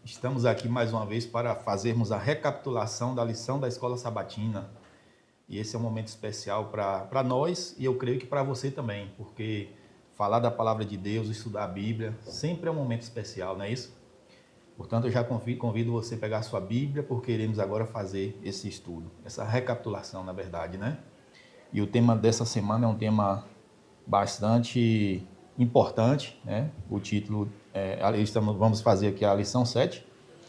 Estamos aqui mais uma vez para fazermos a recapitulação da lição da Escola Sabatina. E esse é um momento especial para nós e eu creio que para você também, porque falar da palavra de Deus, estudar a Bíblia, sempre é um momento especial, não é isso? Portanto, eu já convido você a pegar a sua Bíblia, porque iremos agora fazer esse estudo, essa recapitulação, na verdade, né? E o tema dessa semana é um tema bastante importante, né? O título, vamos fazer aqui a lição 7,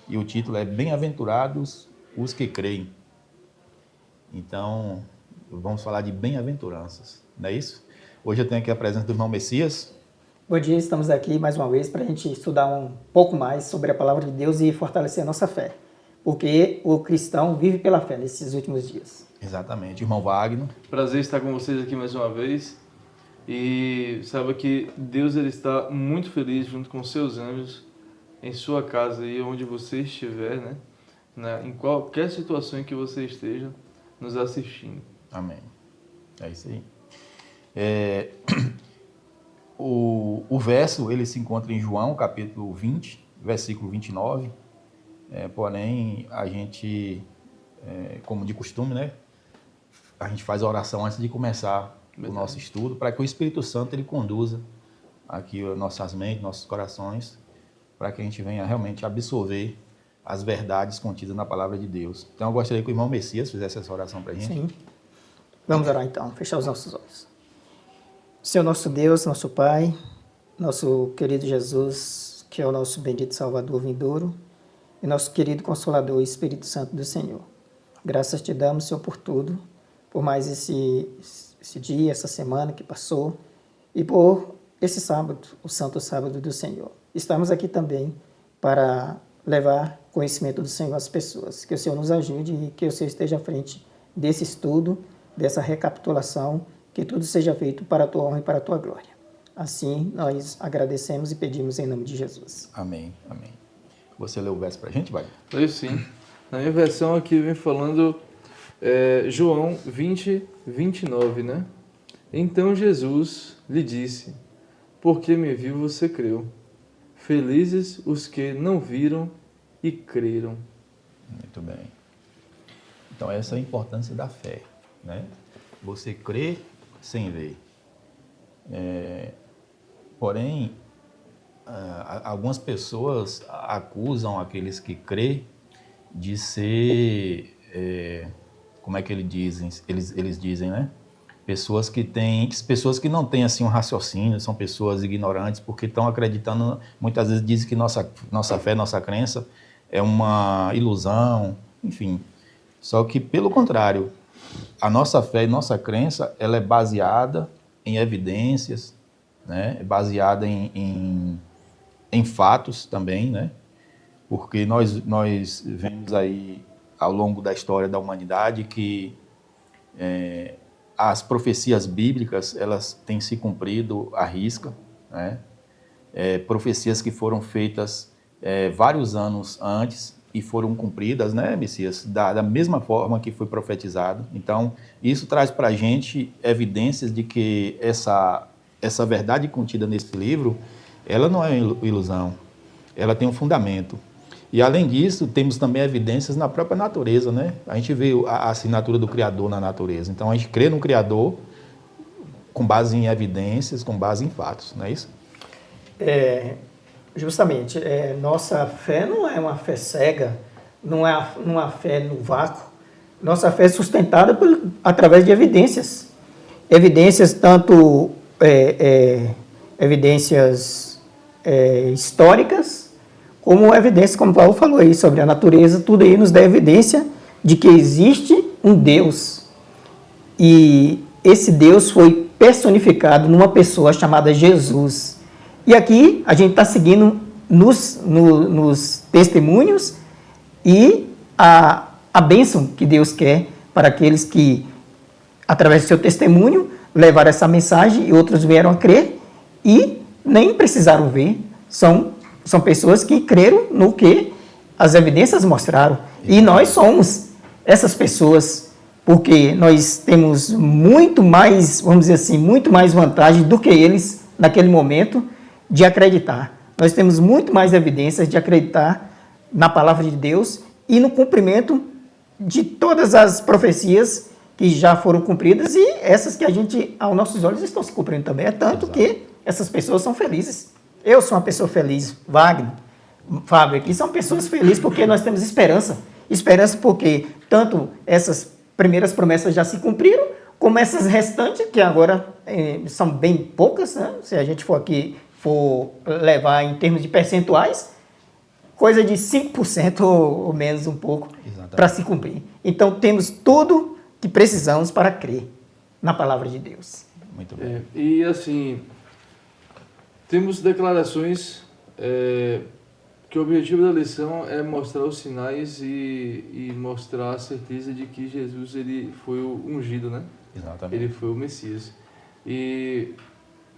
e o título é Bem-aventurados os que creem. Então, vamos falar de bem-aventuranças, não é isso? Hoje eu tenho aqui a presença do irmão Messias. Bom dia, estamos aqui mais uma vez para a gente estudar um pouco mais sobre a palavra de Deus e fortalecer a nossa fé, porque o cristão vive pela fé nesses últimos dias. Exatamente, irmão Wagner. Prazer estar com vocês aqui mais uma vez. E saiba que Deus ele está muito feliz junto com seus anjos em sua casa e onde você estiver, né? Em qualquer situação em que você esteja nos assistindo. Amém. É isso aí. O verso ele se encontra em João, capítulo 20, versículo 29. Porém, a gente, como de costume, né? A gente faz a oração antes de começar o nosso estudo, para que o Espírito Santo ele conduza aqui nossas mentes, nossos corações, para que a gente venha realmente absorver as verdades contidas na palavra de Deus. Então, eu gostaria que o irmão Messias fizesse essa oração para a gente. Sim. Vamos orar então, fechar os nossos olhos. Senhor nosso Deus, nosso Pai, nosso querido Jesus, que é o nosso bendito Salvador vindouro, e nosso querido Consolador, Espírito Santo do Senhor. Graças te damos, Senhor, por tudo, por mais esse dia, essa semana que passou, e por esse sábado, o Santo Sábado do Senhor. Estamos aqui também para levar conhecimento do Senhor às pessoas. Que o Senhor nos ajude e que o Senhor esteja à frente desse estudo, dessa recapitulação, que tudo seja feito para a tua honra e para a tua glória. Assim, nós agradecemos e pedimos em nome de Jesus. Amém, amém. Você lê o verso para a gente, vai? Eu sim. Na minha versão aqui vem falando João 20, 29, né? Então Jesus lhe disse, porque me viu, você creu. Felizes os que não viram e creram. Muito bem. Então, essa é a importância da fé, né? Você crê sem ver. Porém, algumas pessoas acusam aqueles que crê de ser, como é que eles dizem, né? Pessoas que não têm assim um raciocínio, são pessoas ignorantes, porque estão acreditando, muitas vezes dizem que nossa fé, nossa crença é uma ilusão, enfim. Só que, pelo contrário, a nossa fé e nossa crença, ela é baseada em evidências, né? É baseada em fatos também, né? Porque nós vemos aí, ao longo da história da humanidade, que as profecias bíblicas, elas têm se cumprido à risca, né? Profecias que foram feitas vários anos antes e foram cumpridas, né, Messias, da mesma forma que foi profetizado. Então, isso traz para a gente evidências de que essa verdade contida nesse livro, ela não é ilusão, ela tem um fundamento. E, além disso, temos também evidências na própria natureza, né? A gente vê a assinatura do Criador na natureza. Então, a gente crê no Criador com base em evidências, com base em fatos, não é isso? Justamente, nossa fé não é uma fé cega, não é uma fé no vácuo. Nossa fé é sustentada através de evidências. Evidências tanto evidências históricas, como evidências, como Paulo falou aí, sobre a natureza. Tudo aí nos dá evidência de que existe um Deus. E esse Deus foi personificado numa pessoa chamada Jesus. E aqui a gente está seguindo nos testemunhos e a bênção que Deus quer para aqueles que, através do seu testemunho, levaram essa mensagem e outros vieram a crer e nem precisaram ver. São pessoas que creram no que as evidências mostraram. E nós somos essas pessoas, porque nós temos muito mais, vamos dizer assim, muito mais vantagem do que eles naquele momento de acreditar. Nós temos muito mais evidências de acreditar na palavra de Deus e no cumprimento de todas as profecias que já foram cumpridas e essas que a gente, aos nossos olhos, estão se cumprindo também. É tanto que essas pessoas são felizes. Eu sou uma pessoa feliz, Wagner, Fábio, aqui são pessoas felizes porque nós temos esperança. Esperança porque tanto essas primeiras promessas já se cumpriram, como essas restantes, que agora são bem poucas, né? Se a gente for levar em termos de percentuais, coisa de 5% ou menos um pouco para se cumprir. Então temos tudo que precisamos para crer na palavra de Deus. Muito bem. E assim, temos declarações que o objetivo da lição é mostrar os sinais e mostrar a certeza de que Jesus ele foi o ungido, né? Exatamente. Ele foi o Messias. E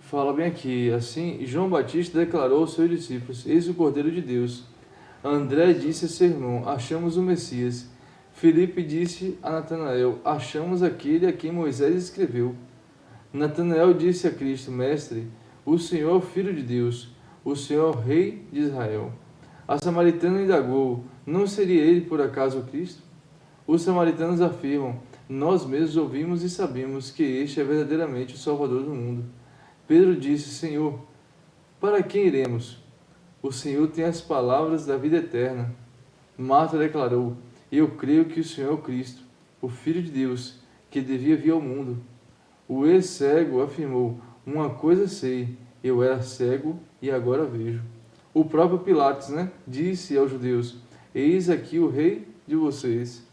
fala bem aqui, assim, João Batista declarou aos seus discípulos: eis o Cordeiro de Deus. André disse a seu irmão: achamos o Messias. Filipe disse a Natanael: achamos aquele a quem Moisés escreveu. Natanael disse a Cristo: mestre, o Senhor é o Filho de Deus, o Senhor é o Rei de Israel. A samaritana indagou: não seria ele por acaso o Cristo? Os samaritanos afirmam: nós mesmos ouvimos e sabemos que este é verdadeiramente o Salvador do mundo. Pedro disse: Senhor, para quem iremos? O Senhor tem as palavras da vida eterna. Marta declarou: eu creio que o Senhor é o Cristo, o Filho de Deus, que devia vir ao mundo. O ex-cego afirmou: uma coisa sei, eu era cego e agora vejo. O próprio Pilatos, disse aos judeus: eis aqui o rei de vocês.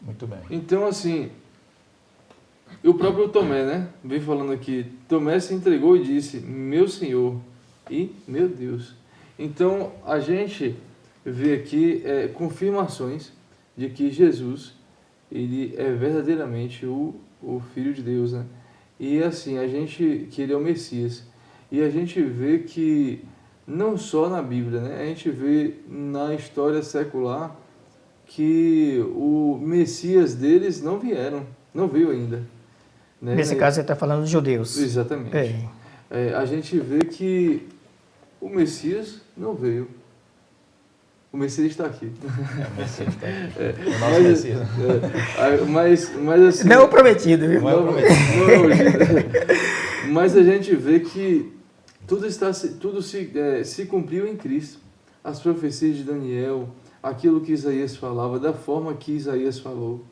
Muito bem. Então, assim, o próprio Tomé, vem falando aqui, Tomé se entregou e disse: meu Senhor e meu Deus. Então, a gente vê aqui confirmações de que Jesus, ele é verdadeiramente o Filho de Deus, E assim, que ele é o Messias. E a gente vê que, não só na Bíblia, a gente vê na história secular que o Messias deles não veio ainda. Nesse caso, você está falando dos judeus. Exatamente. A gente vê que o Messias não veio. O Messias está aqui. O Messias está aqui. O nosso Messias. Mas assim... Não é o prometido, viu? Não é o prometido. Mas a gente vê que tudo se cumpriu em Cristo. As profecias de Daniel, aquilo que Isaías falava, da forma que Isaías falou,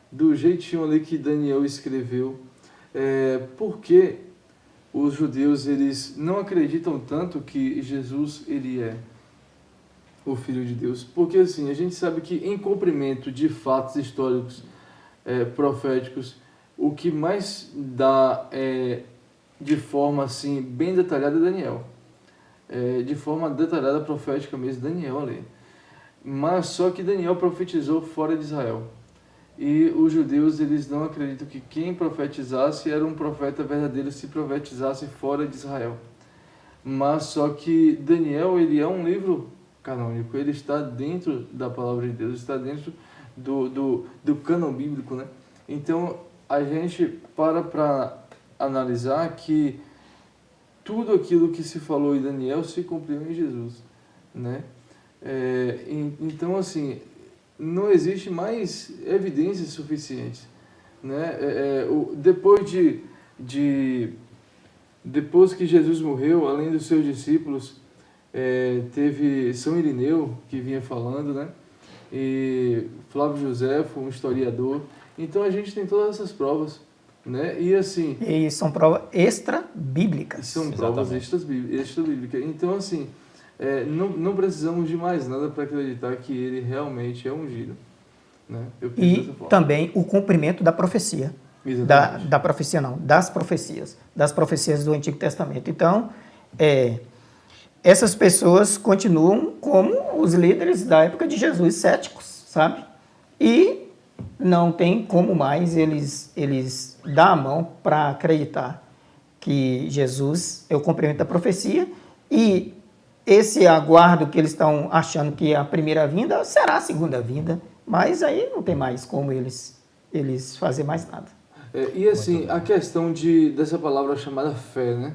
do jeitinho ali que Daniel escreveu. Porque os judeus eles não acreditam tanto que Jesus ele é o Filho de Deus? Porque assim, a gente sabe que em cumprimento de fatos históricos proféticos, o que mais dá de forma assim bem detalhada é Daniel. De forma detalhada, profética mesmo, Daniel ali. Mas só que Daniel profetizou fora de Israel. E os judeus eles não acreditam que quem profetizasse era um profeta verdadeiro se profetizasse fora de Israel. Mas só que Daniel ele é um livro canônico, ele está dentro da palavra de Deus, está dentro do cânon bíblico, Então a gente para analisar que tudo aquilo que se falou em Daniel se cumpriu em Jesus, Então assim, não existe mais evidências suficientes, depois que Jesus morreu, além dos seus discípulos, teve São Irineu que vinha falando, e Flávio Josefo, um historiador. Então a gente tem todas essas provas, E assim. E são provas extra-bíblicas. São provas extra-bíblicas. Então assim, não precisamos de mais nada para acreditar que ele realmente é ungido, E também o cumprimento da profecia. Da profecia não, das profecias do Antigo Testamento. Então, essas pessoas continuam como os líderes da época de Jesus, céticos, sabe? E não tem como mais eles dar a mão para acreditar que Jesus é o cumprimento da profecia e esse aguardo que eles estão achando que é a primeira vinda será a segunda vinda, mas aí não tem mais como eles fazer mais nada. E assim, a questão dessa palavra chamada fé,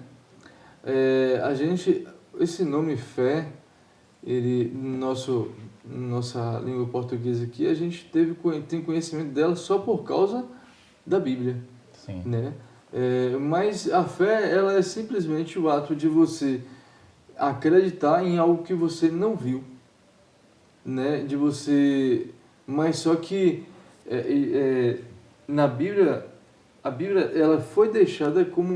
esse nome fé, ele, nossa língua portuguesa aqui, a gente tem conhecimento dela só por causa da Bíblia, Sim. né? Mas a fé, ela é simplesmente o ato de você acreditar em algo que você não viu, né? Mas só que na Bíblia, a Bíblia ela foi deixada como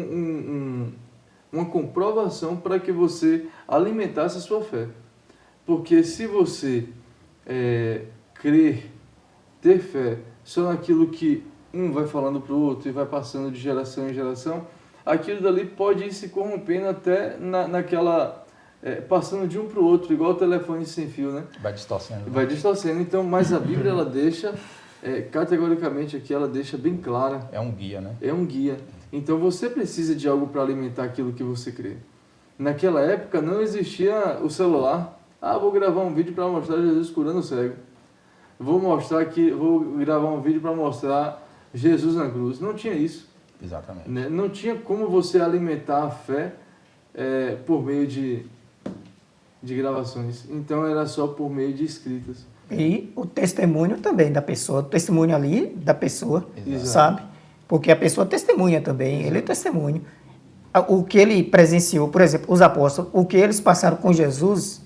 uma comprovação para que você alimentasse a sua fé. Porque se você crer, ter fé só naquilo que um vai falando para o outro e vai passando de geração em geração, aquilo dali pode ir se corrompendo até naquela... passando de um para o outro, igual o telefone sem fio, né? Vai distorcendo. Vai distorcendo. Então, mas a Bíblia, ela deixa, categoricamente aqui, ela deixa bem clara. É um guia, né? É um guia. Então, você precisa de algo para alimentar aquilo que você crê. Naquela época, não existia o celular. Vou gravar um vídeo para mostrar Jesus curando o cego. Vou gravar um vídeo para mostrar Jesus na cruz. Não tinha isso. Exatamente. Né? Não tinha como você alimentar a fé por meio de gravações. Então era só por meio de escritas. E o testemunho também da pessoa, o testemunho ali da pessoa, Exato. sabe? Porque a pessoa testemunha também, Exato. Ele é testemunho. O que ele presenciou, por exemplo, os apóstolos, o que eles passaram com Jesus,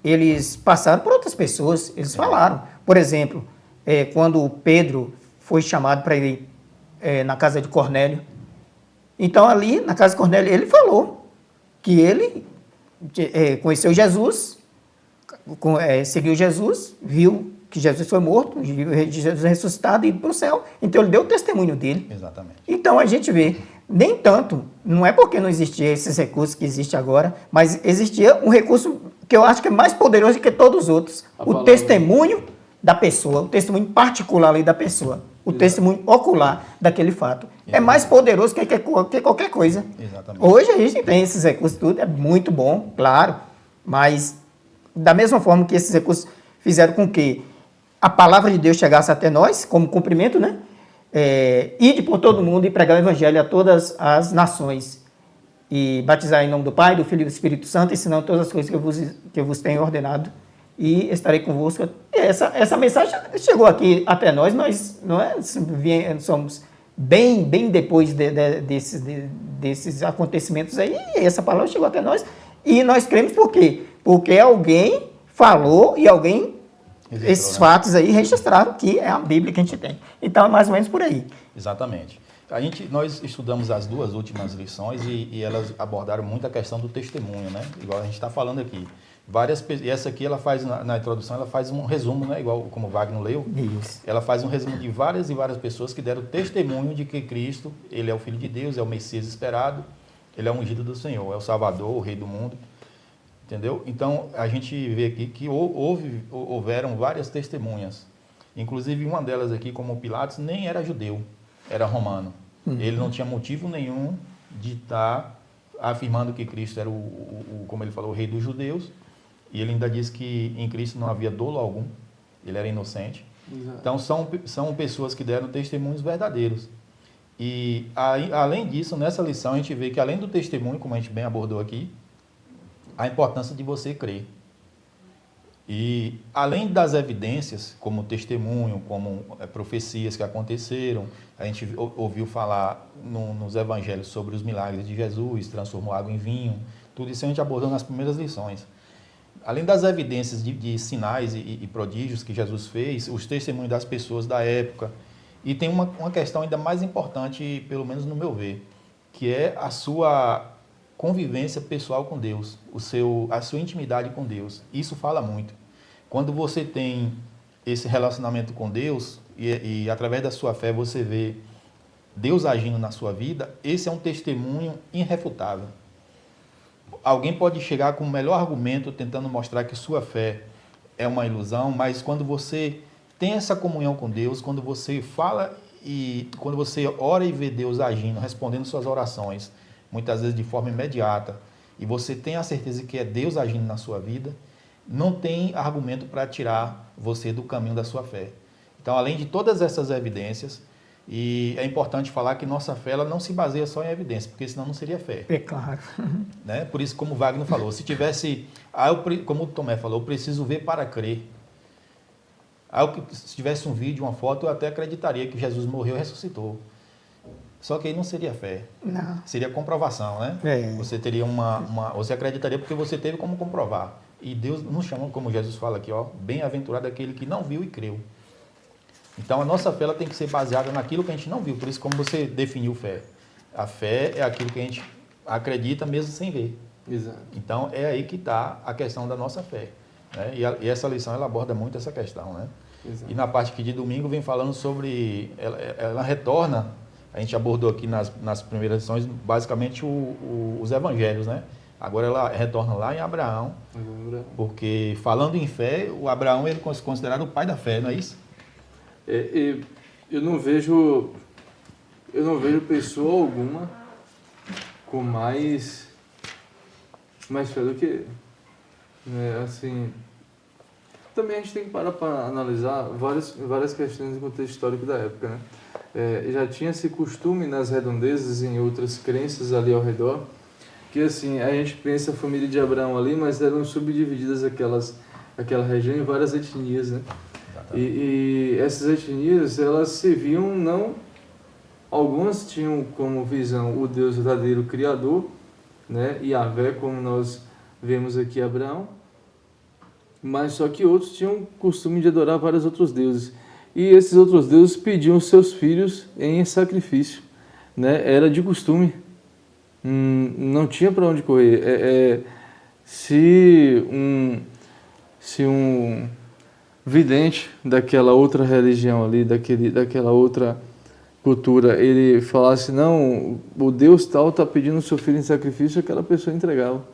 eles passaram por outras pessoas, eles falaram. Por exemplo, quando Pedro foi chamado para ir na casa de Cornélio, então ali na casa de Cornélio ele falou que ele conheceu Jesus, seguiu Jesus, viu que Jesus foi morto, viu Jesus ressuscitado e ir para o céu. Então ele deu o testemunho dele. Exatamente. Então a gente vê, nem tanto, não é porque não existia esses recursos que existe agora, mas existia um recurso que eu acho que é mais poderoso que todos os outros. O testemunho da pessoa, o testemunho particular ali da pessoa, o testemunho ocular daquele fato. É mais poderoso que qualquer coisa. Exatamente. Hoje a gente tem esses recursos, tudo é muito bom, claro, mas da mesma forma que esses recursos fizeram com que a palavra de Deus chegasse até nós, como cumprimento, né? Ide por todo mundo e pregar o evangelho a todas as nações e batizar em nome do Pai, do Filho e do Espírito Santo, ensinando todas as coisas que eu vos tenho ordenado e estarei convosco. Essa mensagem chegou aqui até nós somos bem depois desses acontecimentos aí, e essa palavra chegou até nós e nós cremos por quê? Porque alguém falou e alguém, esses fatos aí registraram que é a Bíblia que a gente tem. Então é mais ou menos por aí. Exatamente. Nós estudamos as duas últimas lições e elas abordaram muito a questão do testemunho, né? Igual a gente está falando aqui. E essa aqui, ela faz, na introdução, ela faz um resumo, né? Igual como o Wagner leu. Isso. Ela faz um resumo de várias e várias pessoas que deram testemunho de que Cristo, ele é o Filho de Deus, é o Messias esperado, ele é o ungido do Senhor, é o Salvador, o Rei do mundo. Entendeu? Então, a gente vê aqui que houveram várias testemunhas. Inclusive, uma delas aqui, como Pilatos, nem era judeu, era romano. Ele não tinha motivo nenhum de estar afirmando que Cristo era como ele falou, o rei dos judeus. E ele ainda diz que em Cristo não havia dolo algum, ele era inocente. Exato. Então, são pessoas que deram testemunhos verdadeiros. E, além disso, nessa lição, a gente vê que, além do testemunho, como a gente bem abordou aqui, a importância de você crer. E, além das evidências, como testemunho, como profecias que aconteceram, a gente ouviu falar nos evangelhos sobre os milagres de Jesus, transformou água em vinho, tudo isso a gente abordou nas primeiras lições. Além das evidências de sinais e prodígios que Jesus fez, os testemunhos das pessoas da época, e tem uma questão ainda mais importante, pelo menos no meu ver, que é a sua convivência pessoal com Deus, a sua intimidade com Deus. Isso fala muito. Quando você tem esse relacionamento com Deus e através da sua fé você vê Deus agindo na sua vida, esse é um testemunho irrefutável. Alguém pode chegar com o melhor argumento tentando mostrar que sua fé é uma ilusão, mas quando você tem essa comunhão com Deus, quando você fala e quando você ora e vê Deus agindo, respondendo suas orações, muitas vezes de forma imediata, e você tem a certeza que é Deus agindo na sua vida, não tem argumento para tirar você do caminho da sua fé. Então, além de todas essas evidências, E é importante falar que nossa fé ela não se baseia só em evidência, porque senão não seria fé. É claro. Né? Por isso, como o Wagner falou, se tivesse, como o Tomé falou, eu preciso ver para crer. Se tivesse um vídeo, uma foto, eu até acreditaria que Jesus morreu e ressuscitou. Só que aí não seria fé. Não. Seria comprovação, né? É. Você teria você acreditaria porque você teve como comprovar. E Deus nos chama, como Jesus fala aqui, ó, bem-aventurado aquele que não viu e creu. Então a nossa fé ela tem que ser baseada naquilo que a gente não viu. Por isso, como você definiu fé? A fé é aquilo que a gente acredita mesmo sem ver. Exato. Então é aí que está a questão da nossa fé. Né? E essa lição ela aborda muito essa questão. Né? Exato. E na parte aqui de domingo vem falando sobre... Ela retorna, a gente abordou aqui nas primeiras lições, basicamente os evangelhos. Né? Agora ela retorna lá em Abraão, porque falando em fé, o Abraão ele é considerado o pai da fé, não é isso? Eu não vejo pessoa alguma com mais fé do que ele. Né? Assim, também a gente tem que parar para analisar várias questões do contexto histórico da época. Né? Já tinha esse costume nas redondezas e em outras crenças ali ao redor, que assim, a gente pensa a família de Abraão ali, mas eram subdivididas aquela região em várias etnias, né? E essas etnias, elas se viam não... Algumas tinham como visão o Deus verdadeiro Criador, né? Yahvé, como nós vemos aqui Abraão, mas só que outros tinham o costume de adorar vários outros deuses. E esses outros deuses pediam seus filhos em sacrifício, né? Era de costume. Não tinha para onde correr. Se um vidente daquela outra religião ali, daquela outra cultura, ele falasse, não, o Deus tal está pedindo o seu filho em sacrifício, aquela pessoa entregava.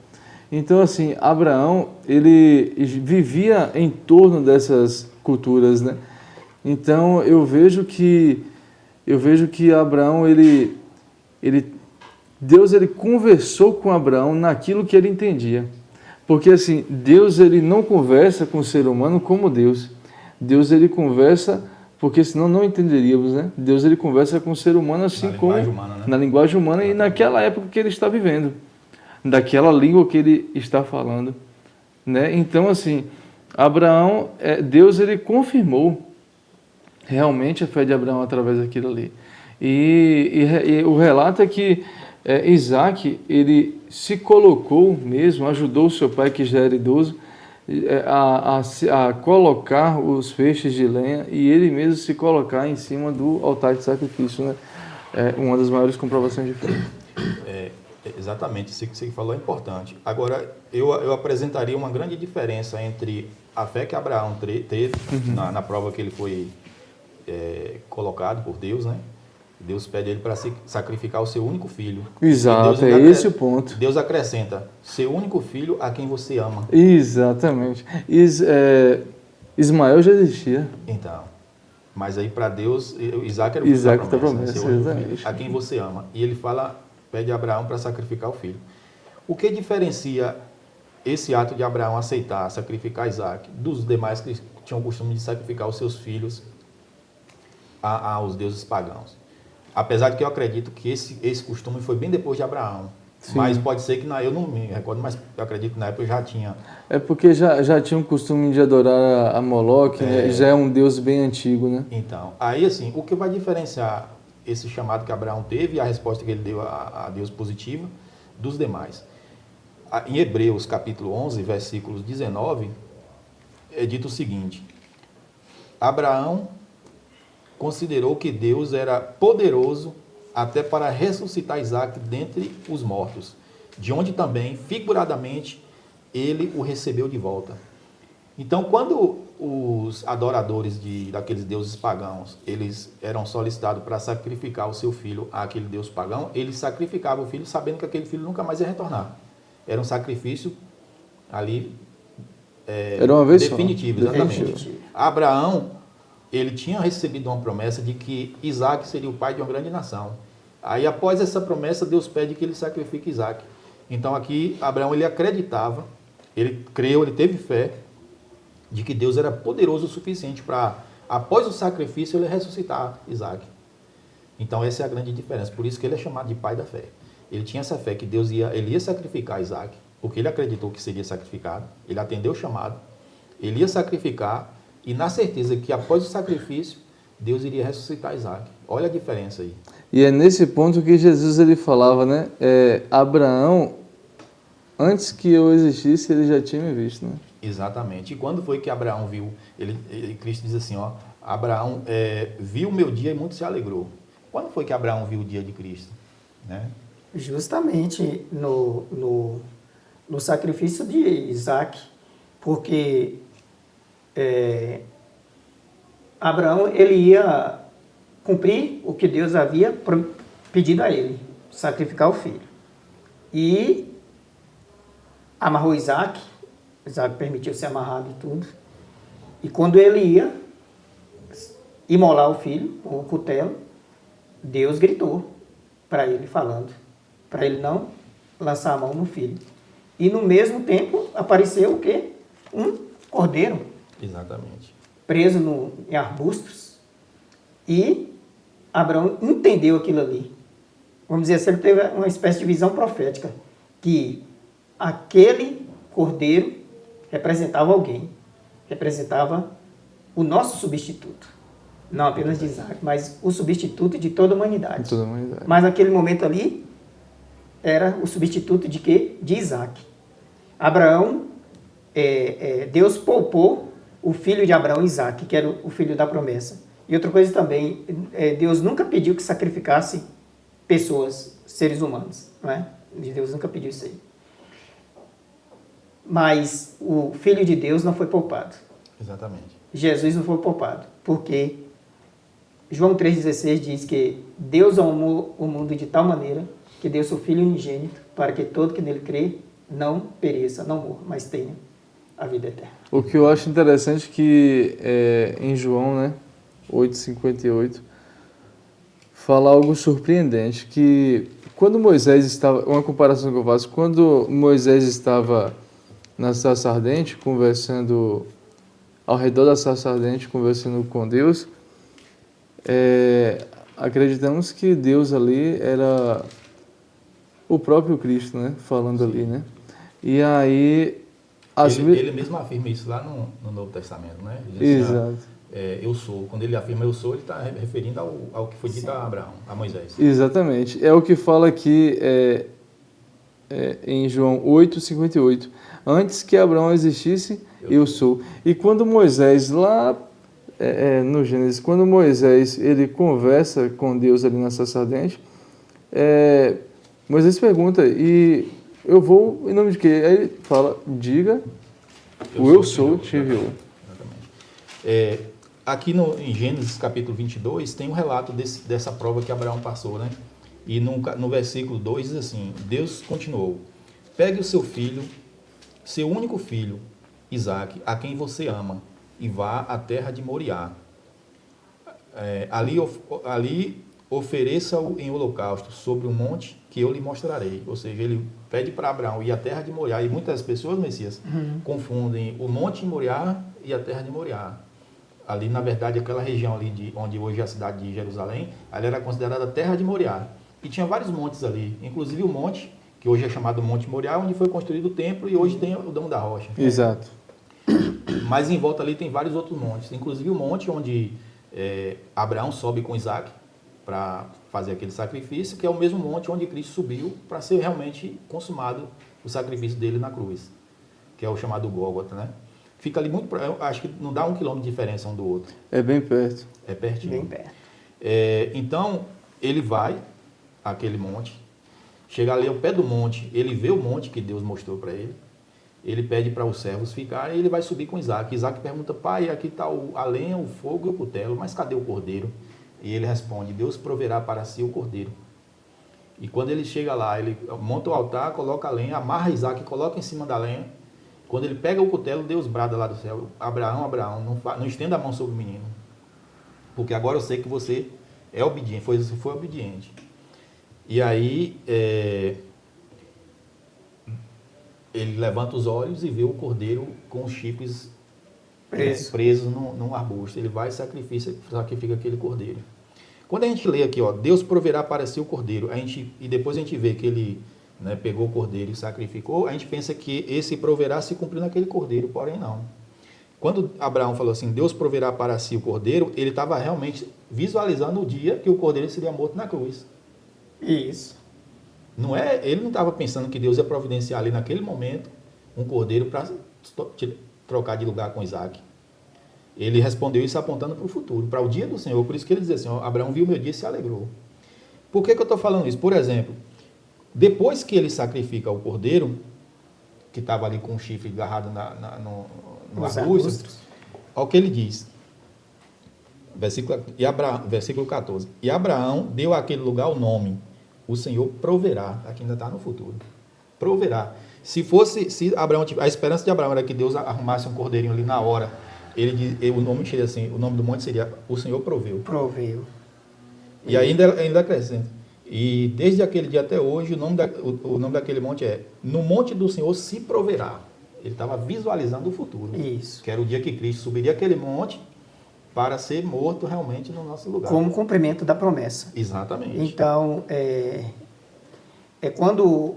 Então, assim, Abraão, ele vivia em torno dessas culturas, né? Então, eu vejo que Abraão, Deus ele conversou com Abraão naquilo que ele entendia. Porque assim, Deus ele não conversa com o ser humano como Deus. Deus ele conversa, porque senão não entenderíamos, né? Deus ele conversa com o ser humano assim como na linguagem humana e naquela época que ele está vivendo, daquela língua que ele está falando, né? Então assim, Abraão, Deus ele confirmou realmente a fé de Abraão através daquilo ali. E o relato é que Isaac, ele se colocou mesmo, ajudou o seu pai, que já era idoso, a colocar os feixes de lenha e ele mesmo se colocar em cima do altar de sacrifício, né? Uma das maiores comprovações de fé. Exatamente, isso que você falou é importante. Agora, eu apresentaria uma grande diferença entre a fé que Abraão teve na prova que ele foi colocado por Deus, né? Deus pede ele para sacrificar o seu único filho. Exato, é esse o ponto. Deus acrescenta, seu único filho a quem você ama. Exatamente. Ismael já existia. Então, mas aí para Deus, Isaac era o filho da promessa, seu único filho, a quem você ama. E ele pede a Abraão para sacrificar o filho. O que diferencia esse ato de Abraão aceitar sacrificar Isaac dos demais que tinham o costume de sacrificar os seus filhos aos deuses pagãos? Apesar de que eu acredito que esse costume foi bem depois de Abraão. Sim. Mas pode ser que eu não me recordo, mas eu acredito que na época já tinha. É porque já tinha um costume de adorar a Moloque, né? Já é um deus bem antigo, né? Então, aí assim, o que vai diferenciar esse chamado que Abraão teve e a resposta que ele deu a Deus positiva dos demais? Em Hebreus capítulo 11, versículos 19, é dito o seguinte: Abraão considerou que Deus era poderoso até para ressuscitar Isaac dentre os mortos, de onde também, figuradamente, ele o recebeu de volta. Então, quando os adoradores daqueles deuses pagãos, eles eram solicitados para sacrificar o seu filho àquele deus pagão, eles sacrificavam o filho sabendo que aquele filho nunca mais ia retornar. Era um sacrifício ali era uma vez definitivo, exatamente. Abraão, ele tinha recebido uma promessa de que Isaac seria o pai de uma grande nação. Aí, após essa promessa, Deus pede que ele sacrifique Isaac. Então, aqui, Abraão, ele acreditava, ele creu, ele teve fé de que Deus era poderoso o suficiente para, após o sacrifício, ele ressuscitar Isaac. Então essa é a grande diferença. Por isso que ele é chamado de pai da fé. Ele tinha essa fé que ele ia sacrificar Isaac, porque ele acreditou que seria sacrificado. Ele atendeu o chamado. Ele ia sacrificar e na certeza que após o sacrifício, Deus iria ressuscitar Isaac. Olha a diferença aí. E é nesse ponto que Jesus ele falava, né? Abraão, antes que eu existisse, ele já tinha me visto, né? Exatamente. E quando foi que Abraão viu? Cristo diz assim, ó, Abraão viu o meu dia e muito se alegrou. Quando foi que Abraão viu o dia de Cristo? Né? Justamente no sacrifício de Isaac, porque Abraão ele ia cumprir o que Deus havia pedido a ele, sacrificar o filho. E amarrou Isaac permitiu ser amarrado e tudo. E quando ele ia imolar o filho, o cutelo, Deus gritou para ele falando, para ele não lançar a mão no filho. E no mesmo tempo apareceu o quê? Um cordeiro. Exatamente. Preso em arbustos. E Abraão entendeu aquilo ali. Vamos dizer assim, ele teve uma espécie de visão profética, que aquele cordeiro representava alguém, representava o nosso substituto. Não apenas de Isaac, mas o substituto de toda a humanidade. De toda a humanidade. Mas naquele momento ali, era o substituto de quê? De Isaac. Abraão, Deus poupou o filho de Abraão, Isaac, que era o filho da promessa. E outra coisa também, Deus nunca pediu que sacrificasse pessoas, seres humanos. Não é? Deus nunca pediu isso aí. Mas o Filho de Deus não foi poupado. Exatamente. Jesus não foi poupado. Porque João 3,16 diz que Deus amou o mundo de tal maneira que deu seu Filho unigênito para que todo que nele crê não pereça, não morra, mas tenha a vida eterna. O que eu acho interessante é que em João, né, 8,58, fala algo surpreendente, que quando Moisés estava, uma comparação que eu faço, quando Moisés estava na sarça ardente, conversando ao redor da sarça ardente, conversando com Deus, acreditamos que Deus ali era o próprio Cristo, né? Falando ali, né? E aí... Ele mesmo afirma isso lá no Novo Testamento, né? Ele diz assim, Exato. eu sou. Quando ele afirma eu sou, ele está referindo ao que foi dito a Abraão, a Moisés. Exatamente. É o que fala aqui em João 8,58. Antes que Abraão existisse, eu sou. E quando Moisés, lá no Gênesis, quando Moisés ele conversa com Deus ali na sarça ardente, Moisés pergunta, e eu vou em nome de quê? Aí ele fala, diga, eu sou te enviou. Exatamente. Aqui em Gênesis capítulo 22 tem um relato dessa prova que Abraão passou, né? E no versículo 2 diz assim, Deus continuou, pegue o seu filho, seu único filho, Isaac, a quem você ama, e vá à terra de Moriá. Ali ofereça-o em holocausto sobre um monte que eu lhe mostrarei. Ou seja, ele pede para Abraão ir à terra de Moriá. E muitas pessoas, Messias, confundem o monte de Moriá e a terra de Moriá. Ali, na verdade, aquela região ali onde hoje é a cidade de Jerusalém, ali era considerada a terra de Moriá. E tinha vários montes ali, inclusive o monte, que hoje é chamado Monte Moriá, onde foi construído o templo e hoje tem o Dom da Rocha. Exato. Mas em volta ali tem vários outros montes, inclusive o monte onde Abraão sobe com Isaac para fazer aquele sacrifício, que é o mesmo monte onde Cristo subiu para ser realmente consumado o sacrifício dele na cruz, que é o chamado Gólgota, né? Fica ali muito, acho que não dá 1 quilômetro de diferença um do outro. É bem perto. É pertinho. Bem perto. Então, ele vai àquele monte, chega ali ao pé do monte, ele vê o monte que Deus mostrou para ele, ele pede para os servos ficarem e ele vai subir com Isaac. Isaac pergunta, pai, aqui está a lenha, o fogo e o cutelo, mas cadê o cordeiro? E ele responde, Deus proverá para si o cordeiro. E quando ele chega lá, ele monta o altar, coloca a lenha, amarra Isaac, coloca em cima da lenha. Quando ele pega o cutelo, Deus brada lá do céu, Abraão, Abraão, não estenda a mão sobre o menino, porque agora eu sei que você é obediente, foi obediente. E aí, ele levanta os olhos e vê o cordeiro com os chifres presos num arbusto. Ele vai e sacrifica aquele cordeiro. Quando a gente lê aqui, ó, Deus proverá para si o cordeiro, e depois a gente vê que ele, né, pegou o cordeiro e sacrificou, a gente pensa que esse proverá se cumpriu naquele cordeiro, porém não. Quando Abraão falou assim, Deus proverá para si o cordeiro, ele estava realmente visualizando o dia que o cordeiro seria morto na cruz. Isso. Não é, ele não estava pensando que Deus ia providenciar ali naquele momento um cordeiro para trocar de lugar com Isaac. Ele respondeu isso apontando para o futuro, para o dia do Senhor. Por isso que ele diz assim, ó, Abraão viu o meu dia e se alegrou. Por que eu estou falando isso? Por exemplo, depois que ele sacrifica o cordeiro, que estava ali com o chifre agarrado no arbusto, olha o que ele diz. Versículo 14. E Abraão deu àquele lugar o nome, o Senhor proverá. Aqui ainda está no futuro. Proverá. Se Abraão, a esperança de Abraão era que Deus arrumasse um cordeirinho ali na hora, o nome seria assim, o nome do monte seria o Senhor proveu. Proveu. E ainda acrescenta. E desde aquele dia até hoje, o nome daquele monte é No Monte do Senhor se proverá. Ele estava visualizando o futuro. Isso. Que era o dia que Cristo subiria aquele monte para ser morto realmente no nosso lugar. Como cumprimento da promessa. Exatamente. Então, quando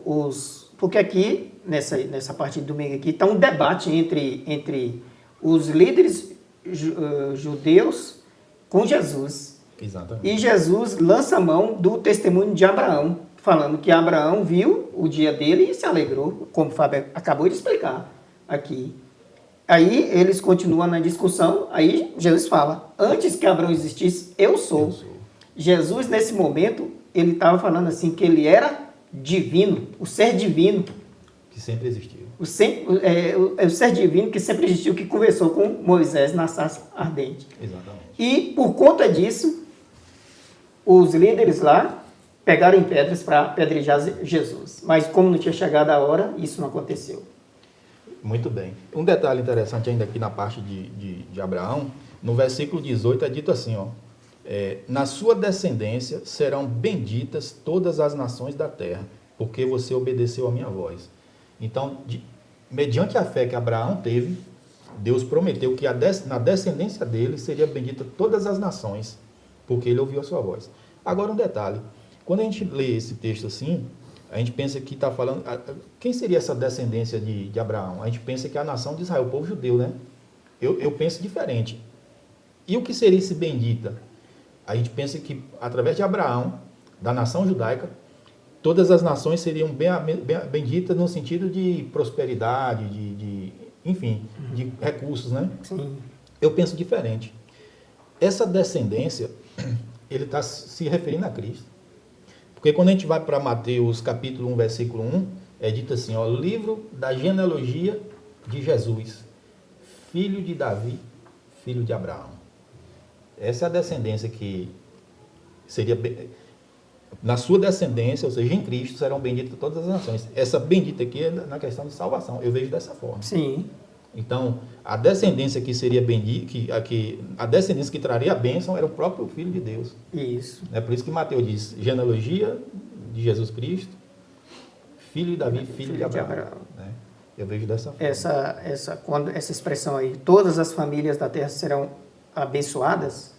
porque aqui, nessa parte de domingo aqui, está um debate entre os líderes judeus com Jesus. Exatamente. E Jesus lança a mão do testemunho de Abraão, falando que Abraão viu o dia dele e se alegrou, como o Fábio acabou de explicar aqui. Aí eles continuam na discussão, aí Jesus fala, antes que Abraão existisse, eu sou. Jesus, nesse momento, ele estava falando assim, que ele era divino, o ser divino. Que sempre existiu. O ser divino que sempre existiu, que conversou com Moisés na sarça ardente. Exatamente. E, por conta disso, os líderes lá pegaram em pedras para apedrejar Jesus. Mas, como não tinha chegado a hora, isso não aconteceu. Muito bem. Um detalhe interessante ainda aqui na parte de Abraão, no versículo 18 é dito assim, ó, na sua descendência serão benditas todas as nações da terra, porque você obedeceu a minha voz. Então, mediante a fé que Abraão teve, Deus prometeu que na descendência dele seria bendita todas as nações, porque ele ouviu a sua voz. Agora um detalhe, quando a gente lê esse texto assim, a gente pensa que está falando... Quem seria essa descendência de Abraão? A gente pensa que é a nação de Israel, o povo judeu, né? Eu penso diferente. E o que seria esse bendita? A gente pensa que, através de Abraão, da nação judaica, todas as nações seriam benditas no sentido de prosperidade, enfim, de recursos, né? Sim. Eu penso diferente. Essa descendência, ele está se referindo a Cristo. Porque quando a gente vai para Mateus capítulo 1, versículo 1, é dito assim, ó, livro da genealogia de Jesus, filho de Davi, filho de Abraão. Essa é a descendência que seria... Na sua descendência, ou seja, em Cristo, serão benditas todas as nações. Essa bendita aqui é na questão de salvação. Eu vejo dessa forma. Sim. Então, a descendência que seria bendita, a descendência que traria a bênção era o próprio Filho de Deus. Isso. É por isso que Mateus diz, genealogia de Jesus Cristo, filho de Davi, filho de Abraão. Né? Eu vejo dessa forma. Essa expressão aí, todas as famílias da terra serão abençoadas,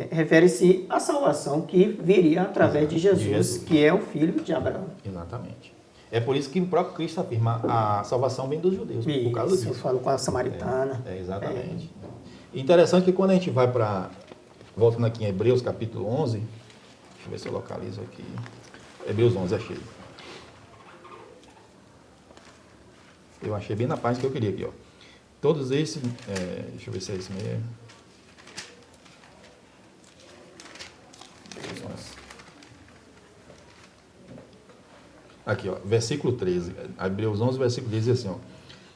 refere-se à salvação que viria através de Jesus, que é o filho de Abraão. Exatamente. É por isso que o próprio Cristo afirma a salvação vem dos judeus, por causa disso. Eu falo com a samaritana. Exatamente. Interessante que quando a gente vai para, voltando aqui em Hebreus capítulo 11, deixa eu ver se eu localizo aqui, Hebreus 11, achei. Eu achei bem na página que eu queria aqui, ó. Todos esses, deixa eu ver se é isso mesmo. Aqui, ó, versículo 13, Hebreus 11, versículo 13, diz assim, ó,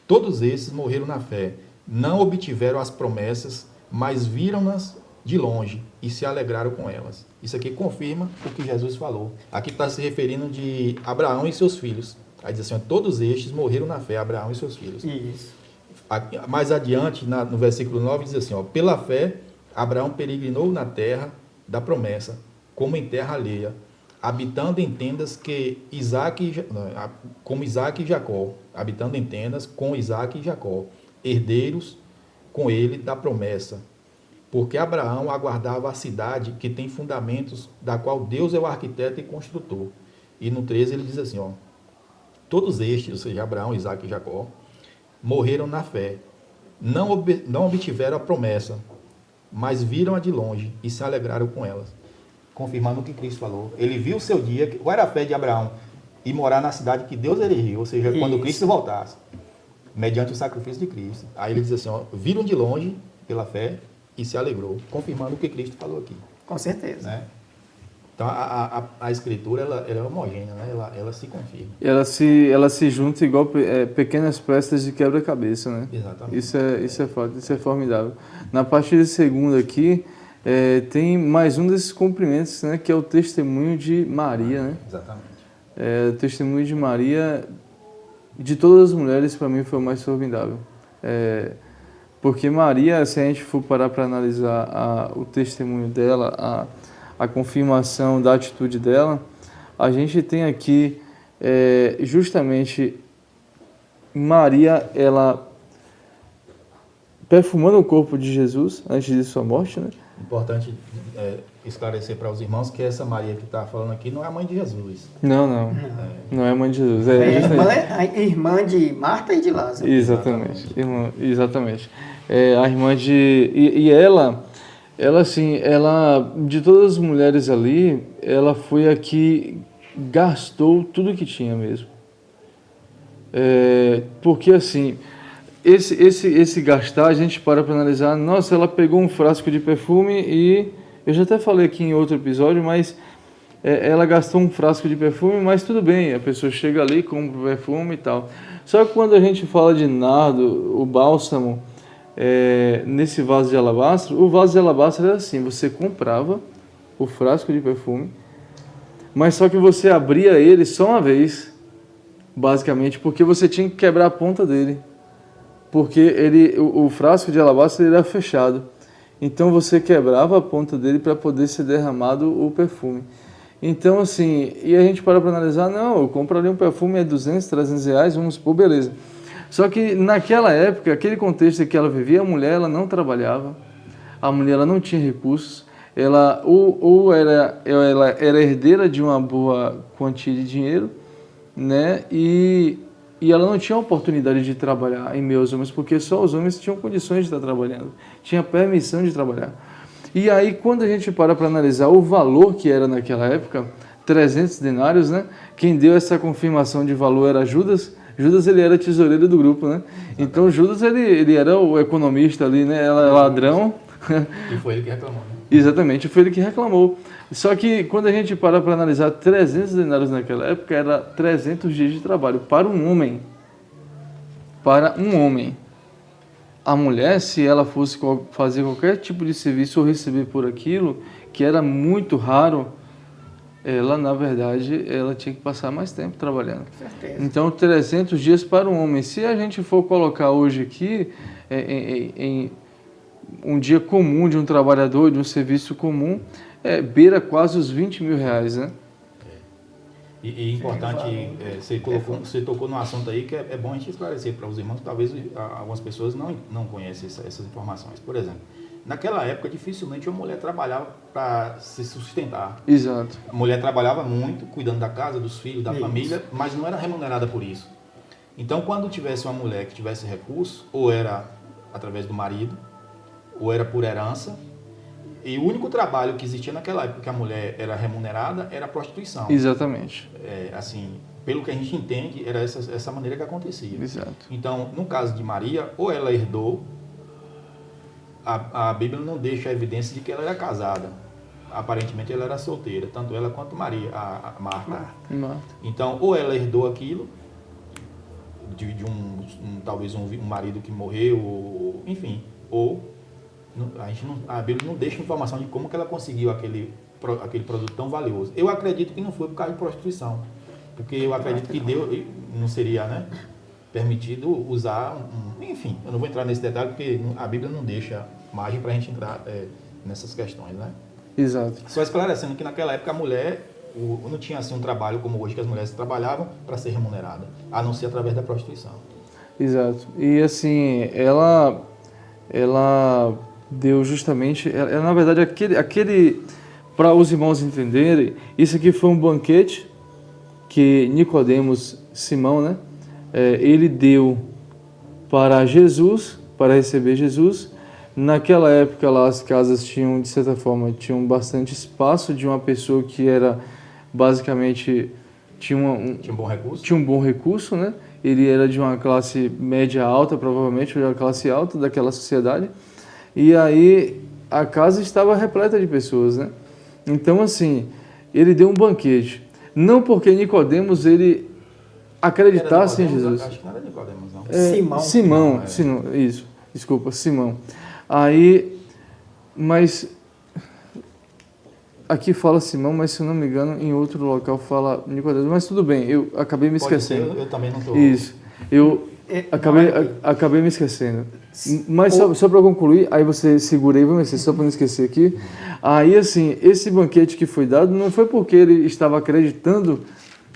todos esses morreram na fé, não obtiveram as promessas, mas viram-nas de longe e se alegraram com elas. Isso aqui confirma o que Jesus falou. Aqui está se referindo de Abraão e seus filhos. Aí diz assim, ó, todos estes morreram na fé, Abraão e seus filhos. Isso. Aqui, mais adiante, no versículo 9, diz assim, ó, pela fé, Abraão peregrinou na terra da promessa, como em terra alheia, habitando em tendas como Isaac e Jacó, habitando em tendas com Isaac e Jacó, herdeiros com ele da promessa, porque Abraão aguardava a cidade que tem fundamentos, da qual Deus é o arquiteto e construtor. E no 13 ele diz assim, ó, todos estes, ou seja, Abraão, Isaque e Jacó, morreram na fé, não obtiveram a promessa, mas viram-a de longe e se alegraram com elas. Confirmando o que Cristo falou. Ele viu o seu dia, qual era a fé de Abraão? E morar na cidade que Deus erigiu, ou seja, quando Cristo voltasse, mediante o sacrifício de Cristo. Aí ele diz assim, ó, viram de longe pela fé e se alegrou, confirmando o que Cristo falou aqui. Com certeza. Né? Então a escritura ela é homogênea, né? ela se confirma. Ela se junta igual pequenas peças de quebra-cabeça, né? Exatamente. Isso é fato, isso é formidável. Na parte de segunda aqui, tem mais um desses cumprimentos, né? Que é o testemunho de Maria, né? Exatamente. O testemunho de Maria, de todas as mulheres, para mim foi o mais formidável. Porque Maria, se a gente for parar para analisar o testemunho dela, a confirmação da atitude dela, a gente tem aqui justamente Maria, ela perfumando o corpo de Jesus antes de sua morte, né? Importante esclarecer para os irmãos que essa Maria que está falando aqui não é a mãe de Jesus. Não é a mãe de Jesus. A irmã de Marta e de Lázaro. Exatamente. Exatamente. A irmã de... E ela, assim, de todas as mulheres ali, ela foi a que gastou tudo que tinha mesmo. Porque, assim, esse gastar, a gente para analisar, nossa, ela pegou um frasco de perfume e... Eu já até falei aqui em outro episódio, mas ela gastou um frasco de perfume, mas tudo bem, a pessoa chega ali, compra o perfume e tal. Só que quando a gente fala de nardo, o bálsamo, nesse vaso de alabastro, o vaso de alabastro era assim, você comprava o frasco de perfume, mas só que você abria ele só uma vez, basicamente, porque você tinha que quebrar a ponta dele, porque o frasco de alabastro ele era fechado. Então você quebrava a ponta dele para poder ser derramado o perfume. Então assim, e a gente para analisar, não, eu compraria um perfume 200, 300 reais, vamos supor, beleza. Só que naquela época, aquele contexto em que ela vivia, a mulher ela não trabalhava, a mulher ela não tinha recursos, ela era herdeira de uma boa quantia de dinheiro, né? E ela não tinha oportunidade de trabalhar em meio aos homens, porque só os homens tinham condições de estar trabalhando, tinha permissão de trabalhar. E aí, quando a gente para analisar o valor que era naquela época, 300 denários, né? Quem deu essa confirmação de valor era Judas. Judas, ele era tesoureiro do grupo, né? Então, Judas, ele era o economista ali, né? Ela é ladrão. E foi ele que reclamou, né? Exatamente, foi ele que reclamou. Só que quando a gente para analisar 300 denários naquela época, era 300 dias de trabalho para um homem. Para um homem. A mulher, se ela fosse fazer qualquer tipo de serviço ou receber por aquilo, que era muito raro, ela, na verdade, ela tinha que passar mais tempo trabalhando. Certeza. Então, 300 dias para um homem. Se a gente for colocar hoje aqui, em um dia comum de um trabalhador, de um serviço comum, beira quase os 20 mil reais, né? E importante, você tocou num assunto aí que é bom a gente esclarecer para os irmãos, talvez algumas pessoas não conhecem essas informações. Por exemplo, naquela época dificilmente uma mulher trabalhava para se sustentar. Exato. A mulher trabalhava muito, cuidando da casa, dos filhos, da família, mas não era remunerada por isso. Então, quando tivesse uma mulher que tivesse recurso, ou era através do marido, ou era por herança, e o único trabalho que existia naquela época que a mulher era remunerada era a prostituição. Exatamente. Assim, pelo que a gente entende, era essa maneira que acontecia. Exato. Então, no caso de Maria, ou ela herdou, a Bíblia não deixa a evidência de que ela era casada. Aparentemente ela era solteira, tanto ela quanto Maria, a Marta. Então, ou ela herdou aquilo, talvez um marido que morreu, enfim, ou a Bíblia não deixa informação de como que ela conseguiu aquele produto tão valioso. Eu acredito que não foi por causa de prostituição, porque eu acredito que Deus não seria, né, permitido usar enfim, eu não vou entrar nesse detalhe porque a Bíblia não deixa margem para a gente entrar nessas questões, né? Exato. Só esclarecendo que naquela época a mulher não tinha assim um trabalho como hoje que as mulheres trabalhavam para ser remunerada, a não ser através da prostituição. Exato. E assim, ela deu justamente, na verdade, aquele para os irmãos entenderem, isso aqui foi um banquete que Nicodemos, Simão, né, ele deu para Jesus, para receber Jesus. Naquela época lá as casas tinham, de certa forma, tinham bastante espaço de uma pessoa que era basicamente tinha Tinha um bom recurso? Tinha um bom recurso, né? Ele era de uma classe média alta, provavelmente, ou de uma classe alta daquela sociedade. E aí a casa estava repleta de pessoas, né? Então, assim, ele deu um banquete. Não porque Nicodemos ele acreditasse em Jesus. Acho que não era Nicodemos, não. Simão, isso. Desculpa, Simão. Aí, mas aqui fala Simão, mas se eu não me engano, em outro local fala Nicodemos. Mas tudo bem, eu acabei me esquecendo. Eu também não estou. Isso. Eu acabei me esquecendo. Mas só para concluir, aí você segura aí, vamos ver, só para não esquecer aqui. Aí, assim, esse banquete que foi dado não foi porque ele estava acreditando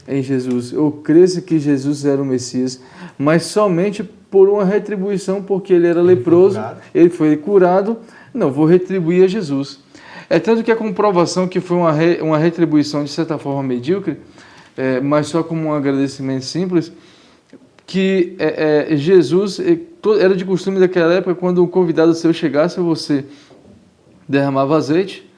em Jesus, ou cresce que Jesus era o Messias, mas somente por uma retribuição, porque ele era leproso, ele foi curado. Não, vou retribuir a Jesus. É tanto que a comprovação que foi uma retribuição de certa forma medíocre, mas só como um agradecimento simples, que Jesus, era de costume daquela época, quando um convidado seu chegasse, você derramava azeite,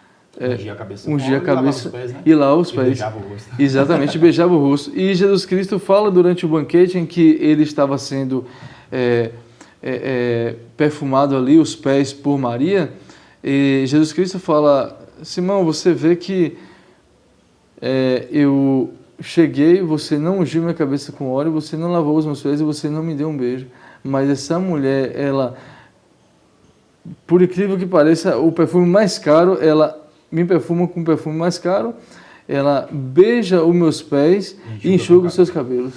ungia a cabeça e lavava os pés. Beijava o rosto. Exatamente, beijava o rosto. E Jesus Cristo fala durante o banquete em que ele estava sendo perfumado ali, os pés por Maria, e Jesus Cristo fala: Simão, você vê que eu cheguei, você não ungiu minha cabeça com óleo, você não lavou os meus pés e você não me deu um beijo. Mas essa mulher, ela, por incrível que pareça, o perfume mais caro, ela me perfuma com o perfume mais caro, ela beija os meus pés e enxuga os seus cabelos.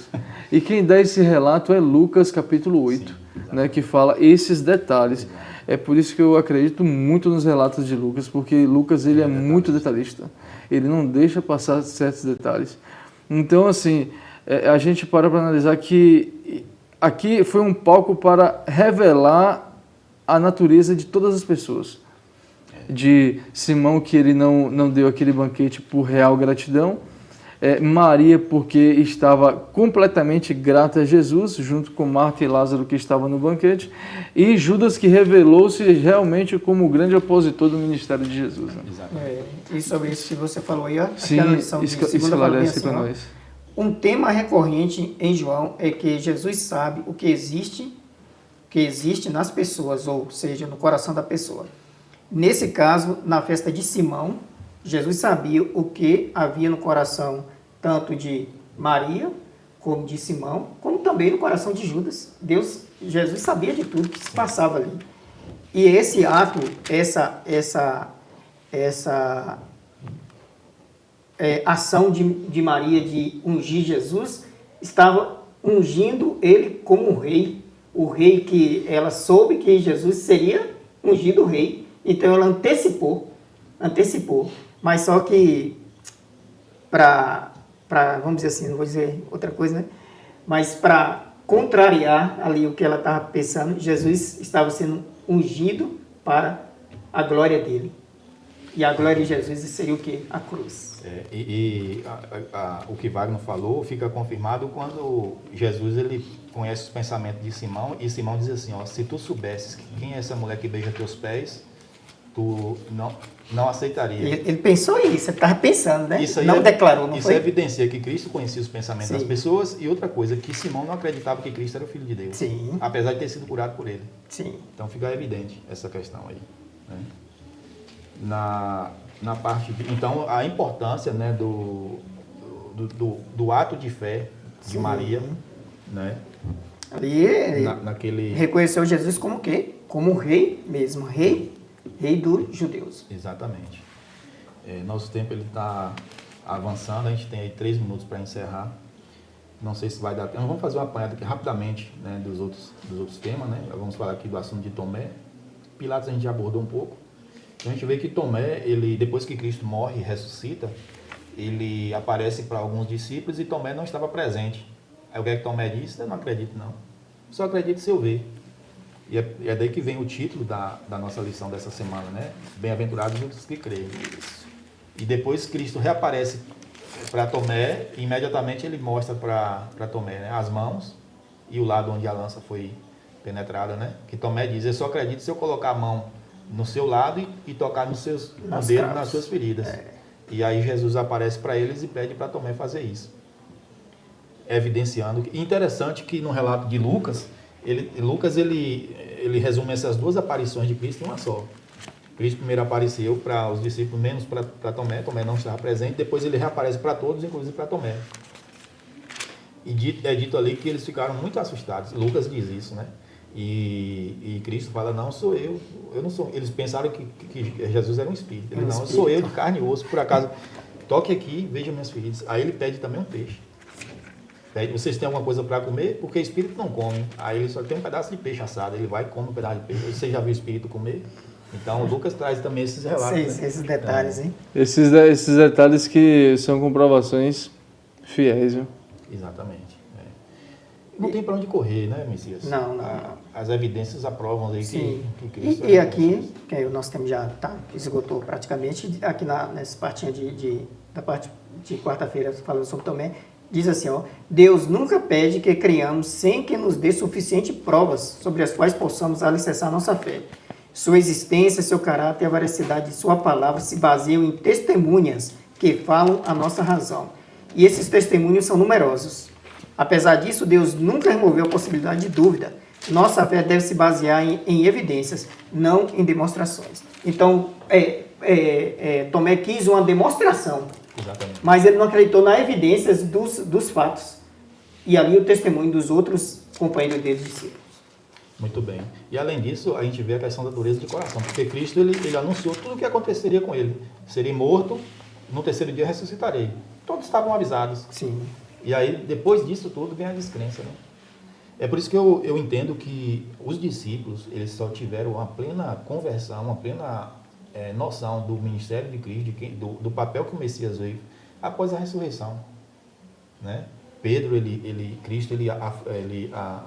E quem dá esse relato é Lucas capítulo 8, né, que fala esses detalhes. É por isso que eu acredito muito nos relatos de Lucas, porque Lucas ele é muito detalhista. Ele não deixa passar certos detalhes. Então, assim, a gente para analisar que aqui foi um palco para revelar a natureza de todas as pessoas. De Simão, que ele não deu aquele banquete por real gratidão. Maria, porque estava completamente grata a Jesus, junto com Marta e Lázaro, que estavam no banquete. E Judas, que revelou-se realmente como o grande opositor do ministério de Jesus. Né? E sobre isso que você falou aí, ó, sim, aquela lição de segunda esclarece assim, para nós. Um tema recorrente em João é que Jesus sabe o que existe nas pessoas, ou seja, no coração da pessoa. Nesse caso, na festa de Simão, Jesus sabia o que havia no coração tanto de Maria, como de Simão, como também no coração de Judas. Jesus sabia de tudo que se passava ali. E esse ato, essa ação de Maria de ungir Jesus, estava ungindo ele como um rei, o rei que ela soube que Jesus seria ungido rei. Então ela antecipou, mas só que vamos dizer assim, não vou dizer outra coisa, né? Mas para contrariar ali o que ela estava pensando, Jesus estava sendo ungido para a glória dele. E a glória de Jesus seria o quê? A cruz. O que Wagner falou fica confirmado quando Jesus ele conhece os pensamentos de Simão, e Simão diz assim, ó, se tu soubesses quem é essa mulher que beija teus pés, tu não aceitaria. Ele pensou isso, ele estava pensando, né? Isso aí não declarou, não isso foi? Isso evidencia que Cristo conhecia os pensamentos das pessoas, e outra coisa, que Simão não acreditava que Cristo era o Filho de Deus. Sim. Apesar de ter sido curado por ele. Sim. Então fica evidente essa questão aí. Né? Na parte então, a importância, né, do ato de fé de Sim. Maria, né? Ali naquele... reconheceu Jesus como o quê? Como um rei mesmo, rei dos judeus. Exatamente. Nosso tempo está avançando, a gente tem aí 3 minutos para encerrar. Não sei se vai dar tempo. Vamos fazer uma apanhada aqui rapidamente, né, dos outros temas. Né? Vamos falar aqui do assunto de Tomé. Pilatos a gente já abordou um pouco. Então a gente vê que Tomé, depois que Cristo morre e ressuscita, ele aparece para alguns discípulos e Tomé não estava presente. Aí o que é que Tomé disse? Eu não acredito não. Só acredito se eu ver. E é daí que vem o título da nossa lição dessa semana, né? Bem-aventurados os que creem. E depois Cristo reaparece para Tomé, e imediatamente ele mostra para Tomé, né, as mãos e o lado onde a lança foi penetrada, né? Que Tomé diz: eu só acredito se eu colocar a mão no seu lado e tocar no dedo nas suas feridas. E aí Jesus aparece para eles e pede para Tomé fazer isso, evidenciando. Interessante que no relato de Lucas, ele resume essas duas aparições de Cristo em uma só. Cristo primeiro apareceu para os discípulos, menos para Tomé. Tomé não estava presente. Depois ele reaparece para todos, inclusive para Tomé. E é dito ali que eles ficaram muito assustados. Lucas diz isso, né? E Cristo fala: não sou eu não sou. Eles pensaram que Jesus era um espírito. Ele: não, eu sou eu de carne e osso. Por acaso, toque aqui, veja minhas feridas. Aí ele pede também um peixe. Pede: vocês têm alguma coisa para comer? Porque espírito não come. Aí ele só tem um pedaço de peixe assado. Ele vai e come um pedaço de peixe. Você já viu o espírito comer? Então, o Lucas traz também esses relatos. Esses detalhes, hein? Esses detalhes que são comprovações fiéis, viu? Exatamente. Não tem para onde correr, né, Messias? Não. As evidências aprovam aí que Cristo E aqui, que o nosso tempo já esgotou praticamente, aqui nessa partinha da parte de quarta-feira, falando sobre Tomé, diz assim, ó: Deus nunca pede que creiamos sem que nos dê suficientes provas sobre as quais possamos alicerçar nossa fé. Sua existência, seu caráter e a veracidade de sua palavra se baseiam em testemunhas que falam a nossa razão. E esses testemunhos são numerosos. Apesar disso, Deus nunca removeu a possibilidade de dúvida. Nossa fé deve se basear em evidências, não em demonstrações. Então, Tomé quis uma demonstração, Exatamente. mas ele não acreditou nas evidências dos fatos. E ali o testemunho dos outros companheiros dele, discípulos. Muito bem. E além disso, a gente vê a questão da dureza de coração, porque Cristo ele anunciou tudo o que aconteceria com ele. Seria morto, no terceiro dia ressuscitarei. Todos estavam avisados. Sim. E aí, depois disso tudo, vem a descrença, né? É por isso que eu entendo que os discípulos, eles só tiveram uma plena conversão, uma plena noção do ministério de Cristo, do papel que o Messias veio, após a ressurreição, né? Pedro, Cristo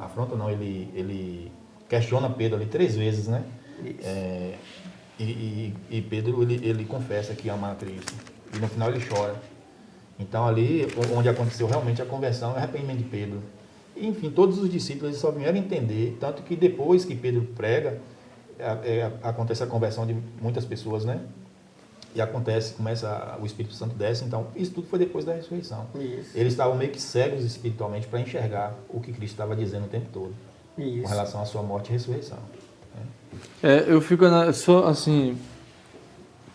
afronta, não, ele questiona Pedro ali 3 vezes, né? E Pedro, ele confessa que ama a Cristo. E no final ele chora. Então ali, onde aconteceu realmente a conversão, é o arrependimento de Pedro. E, enfim, todos os discípulos eles só vieram entender, tanto que depois que Pedro prega, acontece a conversão de muitas pessoas, né? E o Espírito Santo desce. Então, isso tudo foi depois da ressurreição. Isso. Eles estavam meio que cegos espiritualmente para enxergar o que Cristo estava dizendo o tempo todo, Isso. com relação à sua morte e ressurreição. Eu fico só assim,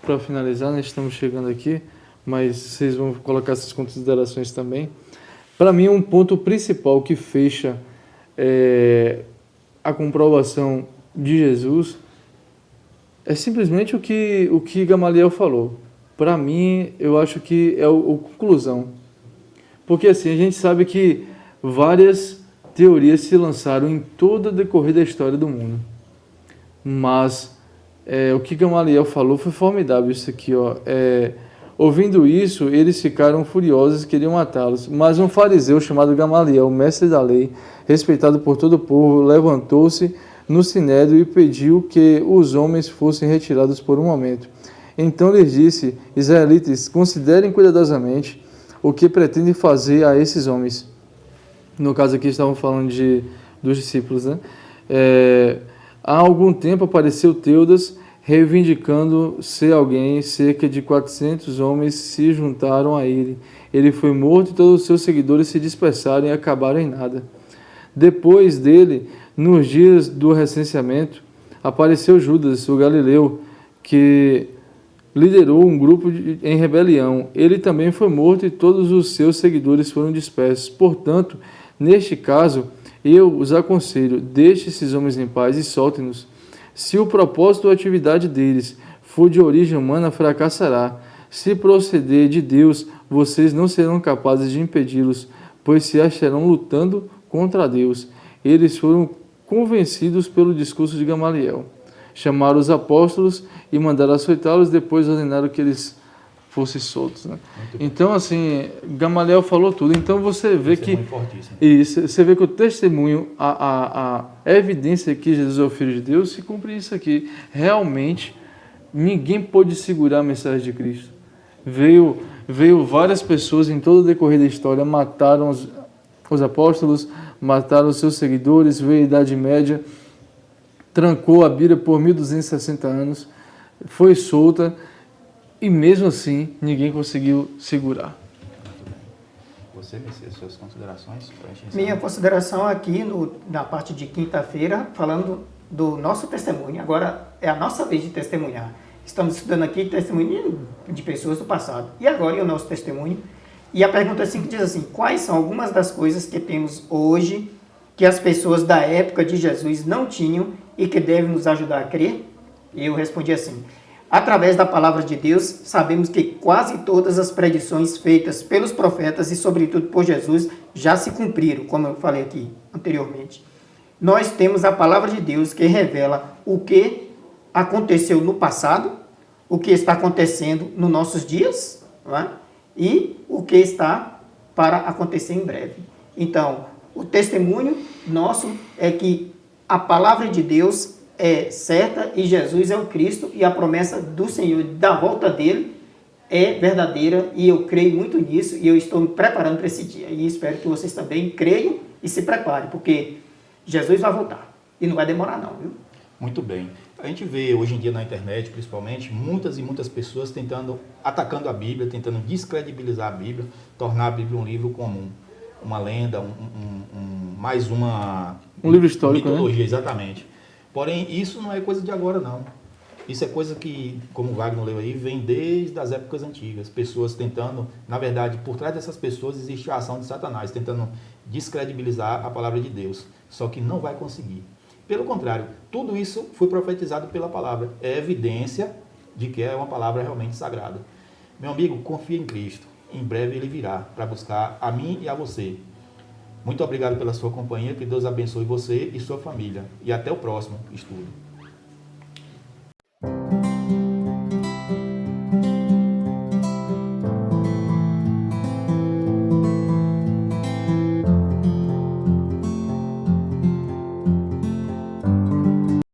para finalizar, né, estamos chegando aqui, mas vocês vão colocar essas considerações também. Para mim, um ponto principal que fecha a comprovação de Jesus é simplesmente o que Gamaliel falou. Para mim, eu acho que é a conclusão. Porque assim, a gente sabe que várias teorias se lançaram em todo o decorrer da história do mundo. Mas o que Gamaliel falou foi formidável isso aqui, ó. Ouvindo isso, eles ficaram furiosos e queriam matá-los. Mas um fariseu chamado Gamaliel, mestre da lei, respeitado por todo o povo, levantou-se no sinédrio e pediu que os homens fossem retirados por um momento. Então lhes disse: Israelitas, considerem cuidadosamente o que pretendem fazer a esses homens. No caso aqui estavam falando dos discípulos, né? Há algum tempo apareceu Teudas, reivindicando ser alguém. Cerca de 400 homens se juntaram a ele. Ele foi morto e todos os seus seguidores se dispersaram e acabaram em nada. Depois dele, nos dias do recenseamento, apareceu Judas, o galileu, que liderou um grupo em rebelião. Ele também foi morto e todos os seus seguidores foram dispersos. Portanto, neste caso, eu os aconselho: deixe esses homens em paz e soltem-nos. Se o propósito ou atividade deles for de origem humana, fracassará. Se proceder de Deus, vocês não serão capazes de impedi-los, pois se acharão lutando contra Deus. Eles foram convencidos pelo discurso de Gamaliel. Chamaram os apóstolos e mandaram açoitá-los, depois ordenaram que eles fossem soltos, né? Então, assim, Gamaliel falou tudo. Então, você vê que... Fortíssimo. Isso, você vê que o testemunho, a evidência que Jesus é o Filho de Deus, se cumpre isso aqui. Realmente, ninguém pôde segurar a mensagem de Cristo. Veio várias pessoas em todo o decorrer da história, mataram os apóstolos, mataram os seus seguidores, veio a Idade Média, trancou a Bíblia por 1260 anos, foi solta e mesmo assim ninguém conseguiu segurar. Você, Messias, suas considerações? Minha consideração aqui na parte de quinta-feira, falando do nosso testemunho. Agora é a nossa vez de testemunhar. Estamos estudando aqui testemunho de pessoas do passado. E agora é o nosso testemunho. E a pergunta 5 diz assim: quais são algumas das coisas que temos hoje que as pessoas da época de Jesus não tinham e que devem nos ajudar a crer? E eu respondi assim: através da palavra de Deus, sabemos que quase todas as predições feitas pelos profetas e sobretudo por Jesus já se cumpriram, como eu falei aqui anteriormente. Nós temos a palavra de Deus que revela o que aconteceu no passado, o que está acontecendo nos nossos dias, não é? E o que está para acontecer em breve. Então, o testemunho nosso é que a palavra de Deus é certa e Jesus é o Cristo e a promessa do Senhor da volta dele é verdadeira e eu creio muito nisso e eu estou me preparando para esse dia. E espero que vocês também creiam e se preparem, porque Jesus vai voltar e não vai demorar não, viu? Muito bem. A gente vê hoje em dia na internet, principalmente, muitas e muitas pessoas atacando a Bíblia, tentando descredibilizar a Bíblia, tornar a Bíblia um livro comum, uma lenda, mais uma... Um livro histórico, mitologia, né? Exatamente. Porém, isso não é coisa de agora, não. Isso é coisa que, como o Wagner leu aí, vem desde as épocas antigas. Pessoas tentando, na verdade, por trás dessas pessoas existe a ação de Satanás, tentando descredibilizar a palavra de Deus. Só que não vai conseguir. Pelo contrário, tudo isso foi profetizado pela palavra. É evidência de que é uma palavra realmente sagrada. Meu amigo, confia em Cristo. Em breve ele virá para buscar a mim e a você. Muito obrigado pela sua companhia. Que Deus abençoe você e sua família. E até o próximo estudo.